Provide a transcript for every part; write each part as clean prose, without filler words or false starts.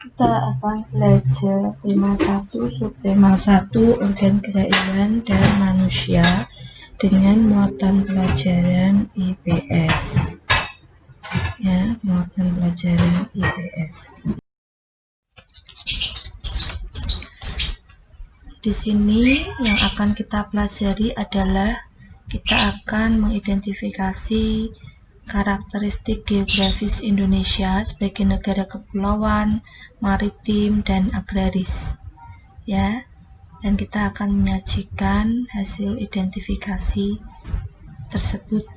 Kita akan belajar tema 1 subtema 1 organ gerak hewan dan manusia dengan muatan pelajaran IPS. Ya, muatan pelajaran IPS. Di sini yang akan kita pelajari adalah kita akan mengidentifikasi karakteristik geografis Indonesia sebagai negara kepulauan, maritim, dan agraris. Ya, dan kita akan menyajikan hasil identifikasi tersebut.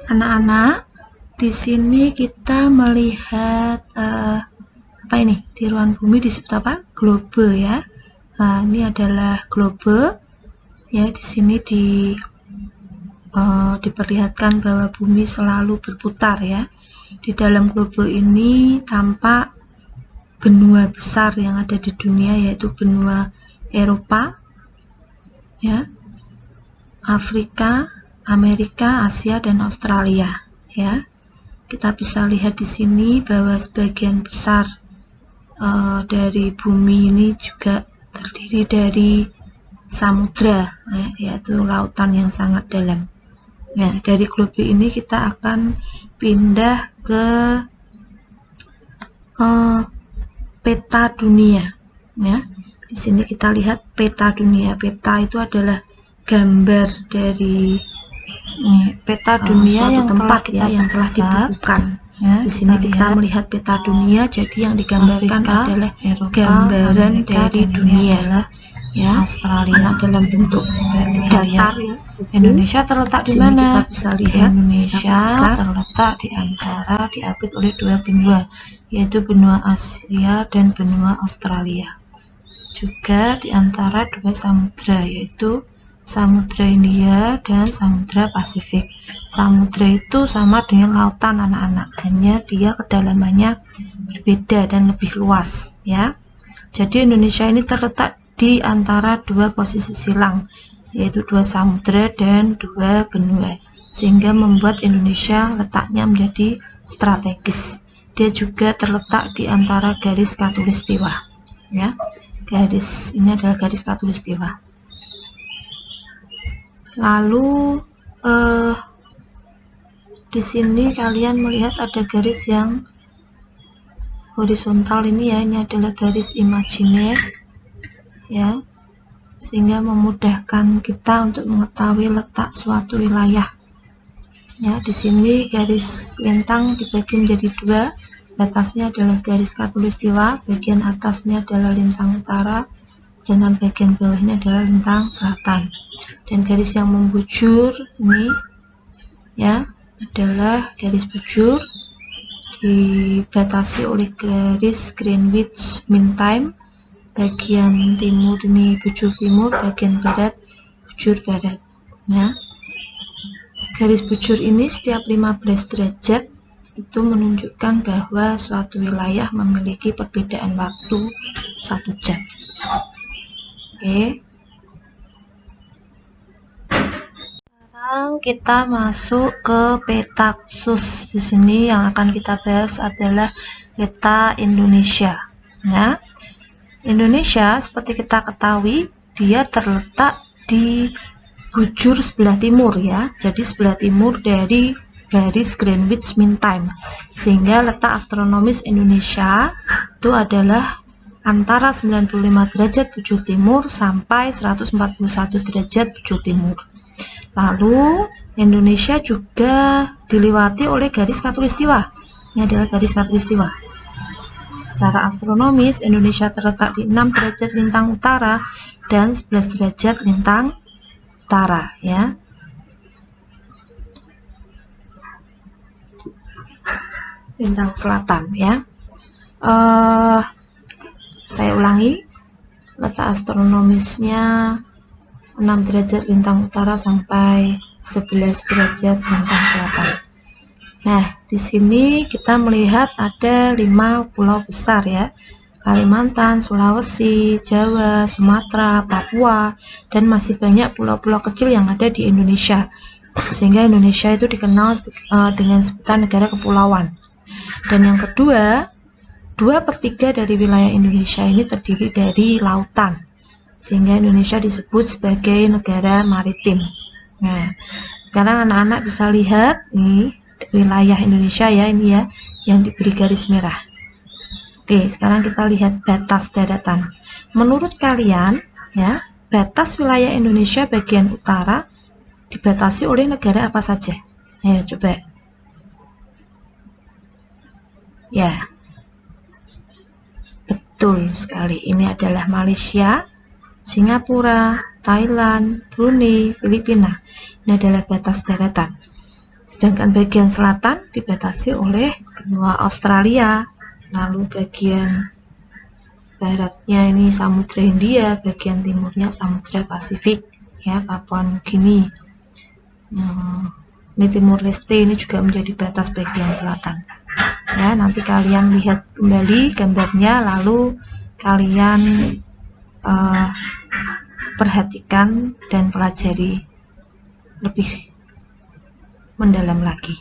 Anak-anak, di sini kita melihat apa ini? Di ruang bumi disebut apa? Globe ya. Nah, ini adalah globe. Ya, di sini diperlihatkan bahwa bumi selalu berputar ya. Di dalam globe ini tampak benua besar yang ada di dunia, yaitu benua Eropa, ya, Afrika, Amerika, Asia, dan Australia. Ya, kita bisa lihat di sini bahwa sebagian besar dari bumi ini juga terdiri dari samudra, yaitu lautan yang sangat dalam. Nah, dari globe ini kita akan pindah ke peta dunia. Ya, di sini kita lihat peta dunia. Peta itu adalah gambar dari peta dunia yang tempat yang telah ditentukan. Ya, di sini kita melihat peta dunia, jadi yang digambarkan adalah gambaran dari dunia. Ya, Australia dalam bentuk datar. Indonesia terletak di mana? Kita bisa lihat Indonesia terletak di antara diapit oleh dua benua, yaitu benua Asia dan benua Australia. Juga di antara dua samudra, yaitu Samudra India dan Samudra Pasifik. Samudra itu sama dengan lautan anak-anak, hanya dia kedalamannya berbeda dan lebih luas ya. Jadi Indonesia ini terletak di antara dua posisi silang, yaitu dua samudra dan dua benua, sehingga membuat Indonesia letaknya menjadi strategis. Dia juga terletak di antara garis khatulistiwa ya. Garis ini adalah garis khatulistiwa. Lalu di sini kalian melihat ada garis yang horizontal ini ya, ini adalah garis imajiner ya, sehingga memudahkan kita untuk mengetahui letak suatu wilayah. Ya, di sini garis lintang dibagi menjadi dua, batasnya adalah garis khatulistiwa, bagian atasnya adalah lintang utara, dengan bagian bawahnya adalah lintang selatan. Dan garis yang membujur ini ya adalah garis bujur, dibatasi oleh garis Greenwich Mean Time. Bagian timur ini bujur timur, bagian barat bujur barat ya. Garis bujur ini setiap 15 derajat itu menunjukkan bahwa suatu wilayah memiliki perbedaan waktu 1 jam. Oke. Sekarang kita masuk ke peta khusus. Di sini yang akan kita bahas adalah peta Indonesia. Ya. Indonesia seperti kita ketahui dia terletak di bujur sebelah timur ya. Jadi sebelah timur dari garis Greenwich Mean Time. Sehingga letak astronomis Indonesia itu adalah antara 95 derajat bujur timur sampai 141 derajat bujur timur. Lalu Indonesia juga diliwati oleh garis khatulistiwa. Ini adalah garis khatulistiwa. Secara astronomis Indonesia terletak di 6 derajat lintang utara dan 11 derajat lintang utara ya. Lintang selatan ya. Saya ulangi, letak astronomisnya 6 derajat lintang utara sampai 11 derajat bintang selatan. Nah, di sini kita melihat ada 5 pulau besar ya. Kalimantan, Sulawesi, Jawa, Sumatera, Papua, dan masih banyak pulau-pulau kecil yang ada di Indonesia. Sehingga Indonesia itu dikenal dengan sebutan negara kepulauan. Dan yang kedua, 2/3 dari wilayah Indonesia ini terdiri dari lautan. Sehingga Indonesia disebut sebagai negara maritim. Nah, sekarang anak-anak bisa lihat nih wilayah Indonesia ya, ini ya yang diberi garis merah. Oke, sekarang kita lihat batas daratan. Menurut kalian ya, batas wilayah Indonesia bagian utara dibatasi oleh negara apa saja? Ayo coba. Ya, betul sekali. Ini adalah Malaysia, Singapura, Thailand, Brunei, Filipina. Ini adalah batas daratan. Sedangkan bagian selatan dibatasi oleh benua Australia, lalu bagian baratnya ini Samudra Hindia, bagian timurnya Samudra Pasifik, ya Papua Nugini. Ini Timur Leste ini juga menjadi batas bagian selatan. Ya, nanti kalian lihat kembali gambarnya, lalu kalian perhatikan dan pelajari lebih mendalam lagi.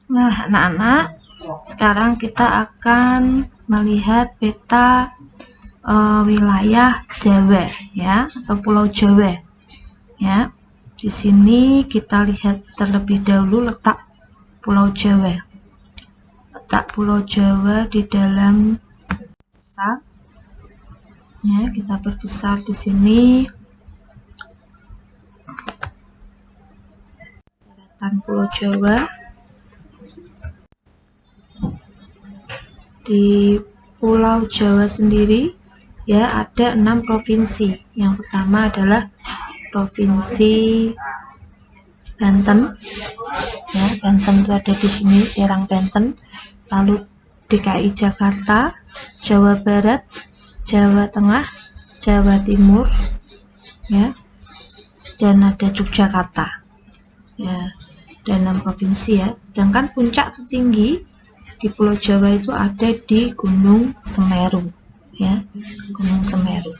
Nah, anak-anak, sekarang kita akan melihat peta wilayah Jawa ya, atau Pulau Jawa. Ya, di sini kita lihat terlebih dahulu letak Pulau Jawa. Letak Pulau Jawa di dalam besar. Ya, kita perbesar di sini. Pulau Jawa. Di Pulau Jawa sendiri ya ada 6 provinsi. Yang pertama adalah Provinsi Banten. Ya, Banten itu ada di sini, Serang Banten. Lalu DKI Jakarta, Jawa Barat, Jawa Tengah, Jawa Timur, ya, dan ada Yogyakarta. Ya, dan 6 provinsi ya. Sedangkan puncak tertinggi di Pulau Jawa itu ada di Gunung Semeru, ya, Gunung Semeru.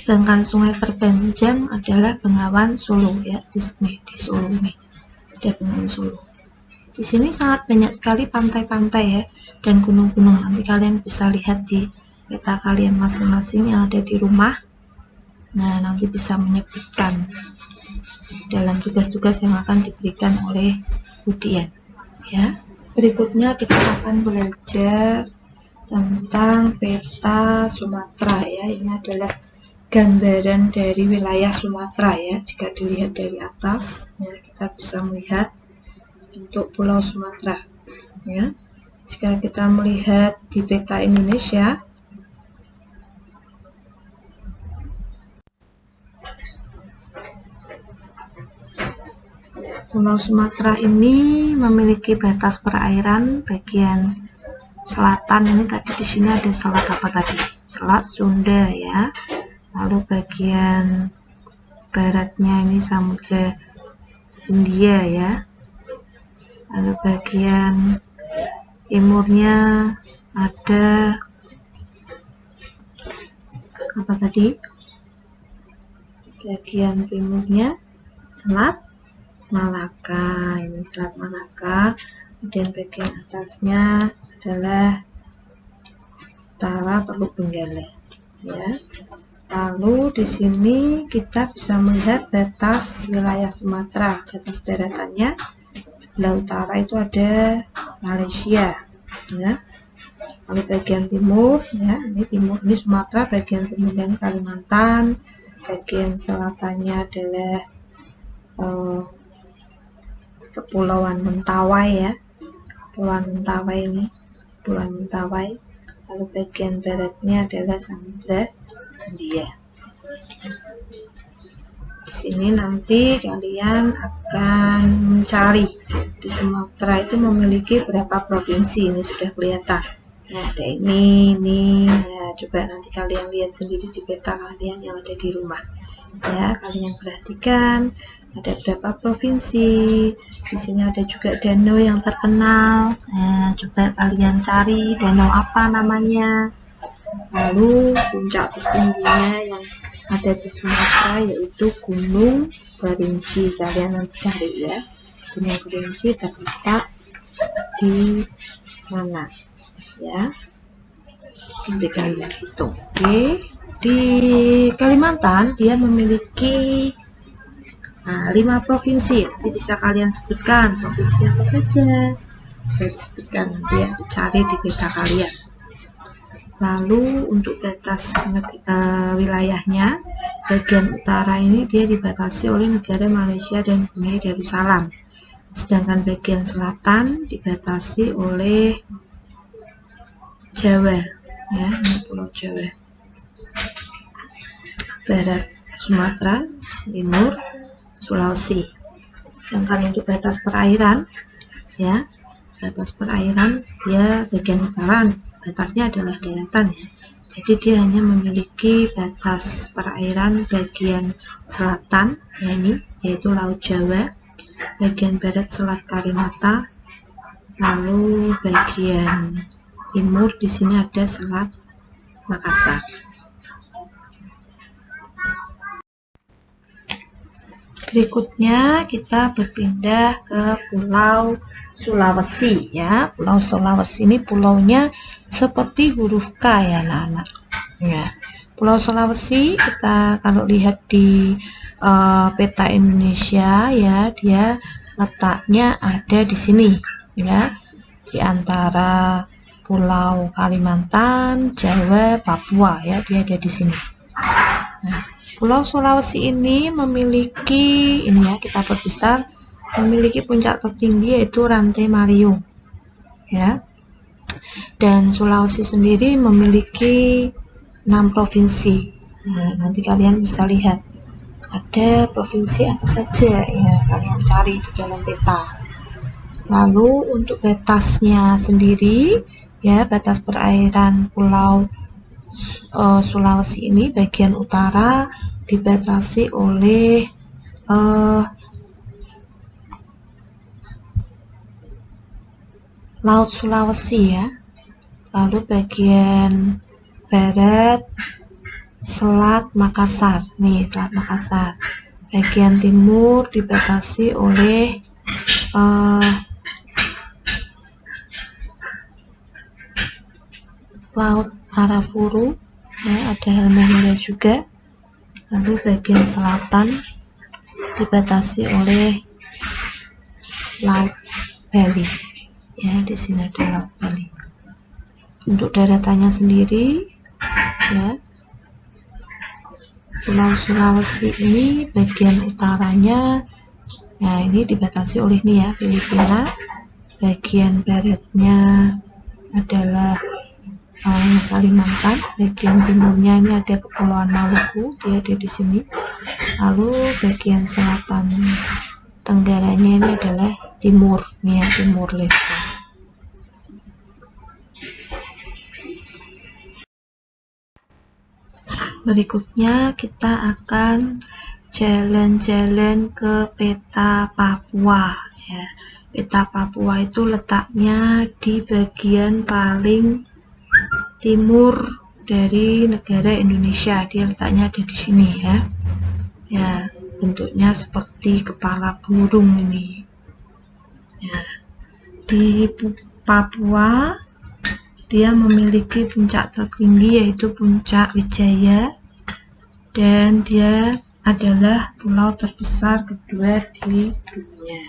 Sedangkan sungai terpanjang adalah Bengawan Solo ya, di sini di Solo nih, ada Bengawan Solo. Di sini sangat banyak sekali pantai-pantai ya dan gunung-gunung. Nanti kalian bisa lihat di peta kalian masing-masing yang ada di rumah. Nah, nanti bisa menyebutkan dalam tugas-tugas yang akan diberikan oleh Budian. Ya, berikutnya kita akan belajar tentang peta Sumatera ya. Ini adalah gambaran dari wilayah Sumatera ya. Jika dilihat dari atas, ya, kita bisa melihat bentuk Pulau Sumatera. Ya, jika kita melihat di peta Indonesia, Pulau Sumatera ini memiliki batas perairan bagian selatan. Ini tadi di sini ada selat apa tadi? Selat Sunda ya. Lalu bagian baratnya ini Samudra Hindia ya. Lalu bagian timurnya ada apa tadi? Bagian timurnya Selat Malaka, ini Selat Malaka. Kemudian bagian atasnya adalah utara Teluk Benggala ya. Lalu di sini kita bisa melihat batas wilayah Sumatera. Batas daratannya sebelah utara itu ada Malaysia ya. Lalu bagian timur ya, ini timur, ini Sumatera, bagian timur dan Kalimantan. Bagian selatannya adalah Kepulauan Mentawai ya, Kepulauan Mentawai ini, Kepulauan Mentawai. Lalu bagian baratnya adalah Samudra Hindia. Di sini nanti kalian akan mencari di Sumatera itu memiliki berapa provinsi, ini sudah kelihatan Nah, ada ini. Nah, coba nanti kalian lihat sendiri di peta kalian yang ada di rumah. Ya, kalian perhatikan ada berapa provinsi. Di sini ada juga danau yang terkenal. Nah, coba kalian cari danau apa namanya. Lalu puncak tertingginya yang ada di Sumatera yaitu Gunung Kerinci. Kalian nanti cari ya. Gunung Kerinci terletak di mana? Ya, nanti kalian hitung. Oke, di Kalimantan dia memiliki 5 provinsi. Nanti bisa kalian sebutkan provinsi apa saja, bisa disebutkan nanti ya, dicari di peta kalian. Lalu untuk batas wilayahnya, bagian utara ini dia dibatasi oleh negara Malaysia dan Brunei Darussalam, sedangkan bagian selatan dibatasi oleh Jawa, ya, ini Pulau Jawa. Barat Sumatera, timur Sulawesi. Sedangkan untuk batas perairan, ya, batas perairan dia bagian utara, batasnya adalah daratan ya. Jadi dia hanya memiliki batas perairan bagian selatan, ya ini, yaitu Laut Jawa, bagian barat Selat Karimata, lalu bagian timur di sini ada Selat Makassar. Berikutnya kita berpindah ke Pulau Sulawesi ya. Pulau Sulawesi ini pulaunya seperti huruf K ya anak-anak. Ya. Pulau Sulawesi kita kalau lihat di peta Indonesia ya, dia letaknya ada di sini ya, di antara Pulau Kalimantan, Jawa, Papua ya, dia ada di sini. Nah, Pulau Sulawesi ini memiliki, ini ya kita perbesar, memiliki puncak tertinggi yaitu Rantai Mariung ya. Dan Sulawesi sendiri memiliki 6 provinsi. Nah, nanti kalian bisa lihat ada provinsi apa saja ya, kalian cari di dalam peta. Lalu untuk batasnya sendiri ya, batas perairan Pulau Sulawesi ini bagian utara dibatasi oleh Laut Sulawesi ya. Lalu bagian barat Selat Makassar, nih Selat Makassar. Bagian timur dibatasi oleh Laut Arafuru ya, ada halmahera juga. Lalu bagian selatan dibatasi oleh Laut Bali ya, di sini ada Laut Bali. Untuk daratannya sendiri ya, Pulau Sulawesi ini bagian utaranya ya ini dibatasi oleh ini ya, Filipina. Bagian baratnya adalah Kalimantan, bagian timurnya ini ada Kepulauan Maluku, dia ada di sini. Lalu bagian selatan tenggaranya ini adalah timur, nih ya, Timur Leste. Berikutnya kita akan jalan-jalan ke peta Papua ya. Peta Papua itu letaknya di bagian paling timur dari negara Indonesia. Dia letaknya ada di sini ya. Ya, bentuknya seperti kepala burung ini. Ya. Di Papua dia memiliki puncak tertinggi yaitu Puncak Wijaya, dan dia adalah pulau terbesar kedua di dunia.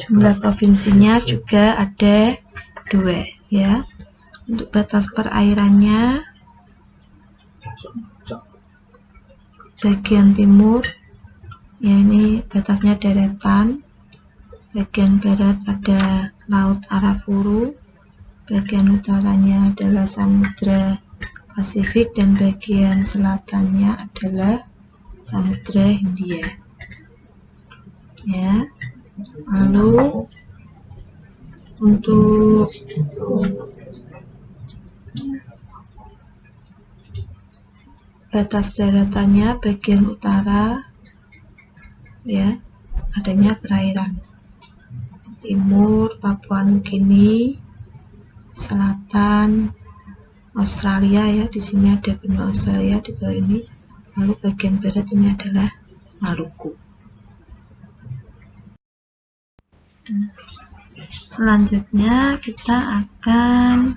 Jumlah provinsinya juga ada 2 ya. Untuk batas perairannya bagian timur ya, ini batasnya daratan. Bagian barat ada Laut Arafuru, bagian utaranya adalah Samudra Pasifik, dan bagian selatannya adalah Samudra Hindia. Ya. Lalu untuk batas daratannya bagian utara ya, adanya perairan. Timur Papua Nugini, selatan Australia ya, di sini ada benua Australia di bawah ini. Lalu bagian barat ini adalah Maluku. Selanjutnya kita akan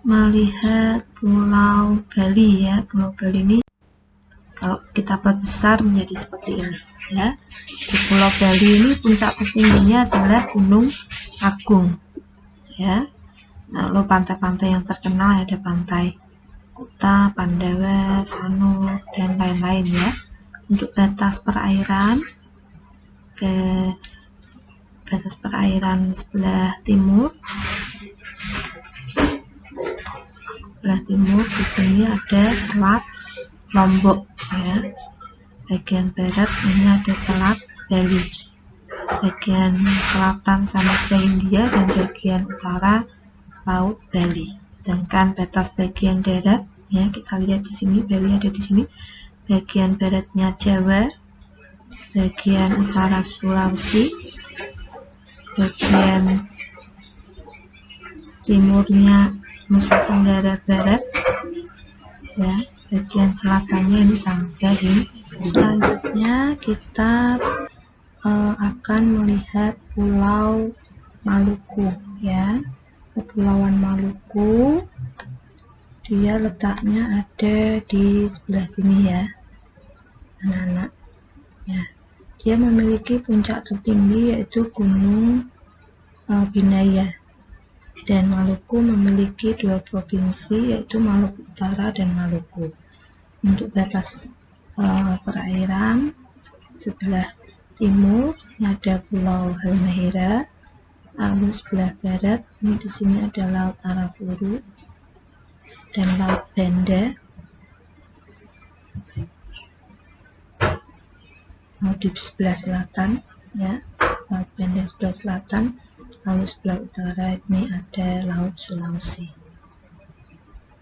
melihat Pulau Bali ya. Pulau Bali ini kalau kita buat besar menjadi seperti ini ya. Di Pulau Bali ini puncak tertingginya adalah Gunung Agung ya. Lalu pantai-pantai yang terkenal ada Pantai Kuta, Pandawa, Sanur, dan lain-lain ya. Untuk batas perairan sebelah timur di sini ada Selat Lombok ya. Bagian barat ini ada Selat Bali. Bagian selatan Samudra Hindia dan bagian utara Laut Bali. Sedangkan batas bagian darat ya, kita lihat di sini, Bali ada di sini. Bagian baratnya Jawa, bagian utara Sulawesi, bagian timurnya Nusa Tenggara Barat ya, bagian selatannya ini Samudra Hindia. Selanjutnya kita akan melihat Pulau Maluku ya. Kepulauan Maluku dia letaknya ada di sebelah sini ya anak-anak ya. Dia memiliki puncak tertinggi yaitu Gunung Binaya, dan Maluku memiliki dua provinsi yaitu Maluku Utara dan Maluku. Untuk batas perairan sebelah timur ada Pulau Halmahera. Lalu sebelah barat ini di sini ada Laut Arafuru dan Laut Banda. Di sebelah selatan ya, Laut Banda sebelah selatan. Lalu sebelah utara ini ada Laut Sulawesi.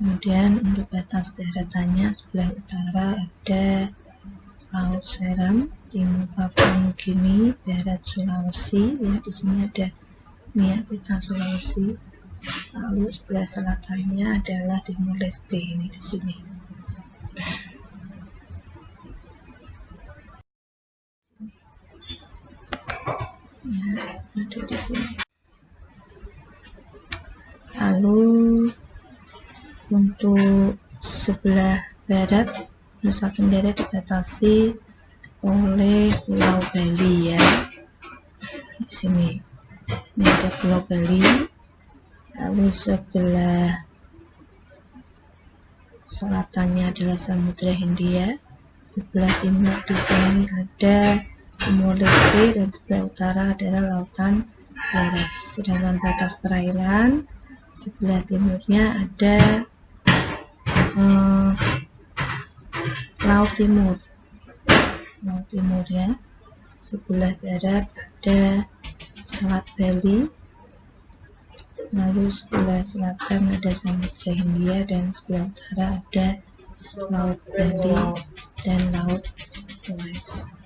Kemudian untuk batas daratannya sebelah utara ada Laut Seram, timur Papua Nugini, barat Sulawesi ya, di sini ada peta Sulawesi. Lalu sebelah selatannya adalah Timor Leste ini di sini. Ya, ada di sini. Lalu untuk sebelah barat Nusa Tenggara dibatasi oleh Pulau Bali ya. Di sini. Ini ada Pulau Bali. Lalu sebelah selatannya adalah Samudra Hindia. Sebelah timur di sini ada Timor Leste dan sebelah utara adalah Lautan Flores. Sedangkan batas perairan sebelah timurnya ada Laut Timur ya. Sebelah barat ada Selat Bali. Lalu sebelah selatan ada Samudra Hindia dan sebelah utara ada Laut Bali dan Laut Flores.